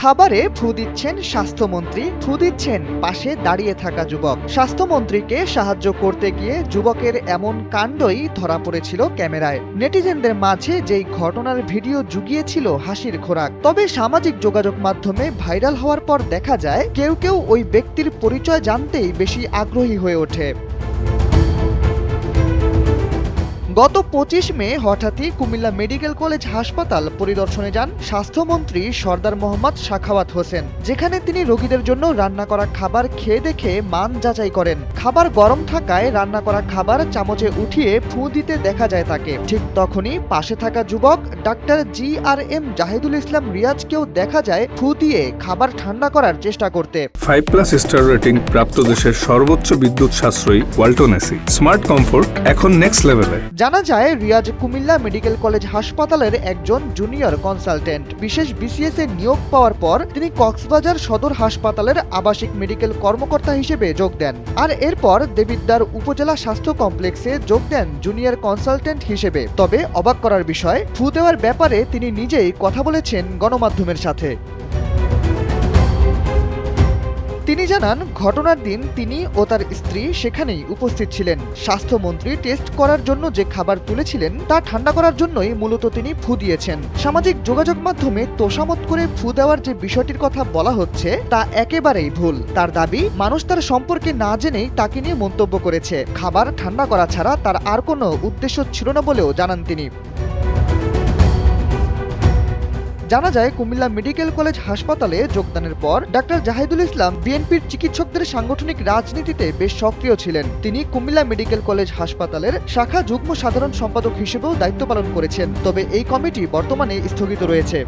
খাবারে ফু দিচ্ছেন স্বাস্থ্যমন্ত্রী, ফু দিচ্ছেন পাশে দাঁড়িয়ে থাকা যুবক। স্বাস্থ্যমন্ত্রীকে সাহায্য করতে গিয়ে যুবকের এমন কাণ্ডই ধরা পড়েছিল ক্যামেরায়। নেটিজেনদের মাঝে যেই ঘটনার ভিডিও জুগিয়েছিল হাসির খোরাক। তবে সামাজিক যোগাযোগ মাধ্যমে ভাইরাল হওয়ার পর দেখা যায় কেউ কেউ ওই ব্যক্তির পরিচয় জানতেই বেশি আগ্রহী হয়ে ওঠে। গত 25 মে হঠাৎই কুমিল্লা মেডিকেল কলেজ হাসপাতাল পরিদর্শনে যান স্বাস্থ্যমন্ত্রী সরদার মোহাম্মদ সাখাওয়াত হোসেন, যেখানে তিনি রোগীদের জন্য রান্না করা খাবার খেয়ে দেখে মান যাচাই করেন। খাবার গরম থাকায় রান্না করা খাবার চামচে উঠিয়ে ফু দিতে দেখা যায় তাকে। ঠিক তখনই পাশে থাকা যুবক ডাক্তার GRM জাহিদুল ইসলাম রিয়াজকেও দেখা যায় ফু দিয়ে খাবার ঠান্ডা করার চেষ্টা করতে। 5+ স্টার রেটিং প্রাপ্ত দেশের সর্বোচ্চ বিদ্যুৎ সাশ্রয়ী ওয়ালটন এসি স্মার্ট কমফোর্ট এখন নেক্সট লেভেলে। জানা যায় রিয়াজ কুমিল্লা মেডিকেল কলেজ হাসপাতালের একজন জুনিয়র কনসালটেন্ট। বিশেষ BCS এ নিয়োগ পাওয়ার পর তিনি কক্সবাজার সদর হাসপাতালের আবাসিক মেডিকেল কর্মকর্তা হিসেবে যোগ দেন। আর এরপর দেবিদ্বার উপজেলা স্বাস্থ্য কমপ্লেক্সে যোগ দেন জুনিয়র কনসালটেন্ট হিসেবে। তবে অবাক করার বিষয়, ফু দেওয়ার ব্যাপারে তিনি নিজেই কথা বলেছেন গণমাধ্যমের সাথে। তিনি জানান, ঘটনার দিন তিনি ও তার স্ত্রী সেখানেই উপস্থিত ছিলেন। স্বাস্থ্যমন্ত্রী টেস্ট করার জন্য যে খাবার তুলেছিলেন তা ঠান্ডা করার জন্যই মূলত তিনি ফু দিয়েছেন। সামাজিক যোগাযোগ মাধ্যমে তোষামত করে ফু দেওয়ার যে বিষয়টির কথা বলা হচ্ছে তা একেবারেই ভুল। তার দাবি, মানুষ তার সম্পর্কে না জেনেই তাকে নিয়ে মন্তব্য করেছে। খাবার ঠান্ডা করা ছাড়া তার আর কোনো উদ্দেশ্য ছিল না বলেও জানান তিনি। জানা যায়, কুমিল্লা মেডিকেল কলেজ হাসপাতালে যোগদানের পর ডাক্তার জাহিদুল ইসলাম বিএনপির চিকিৎসকদের সাংগঠনিক রাজনীতিতে বেশ সক্রিয় ছিলেন। তিনি কুমিল্লা মেডিকেল কলেজ হাসপাতালের শাখা যুগ্ম সাধারণ সম্পাদক হিসেবেও দায়িত্ব পালন করেছেন। তবে এই কমিটি বর্তমানে স্থগিত রয়েছে।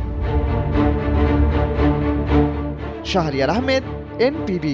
শাহরিয়ার আহমেদ, NPB।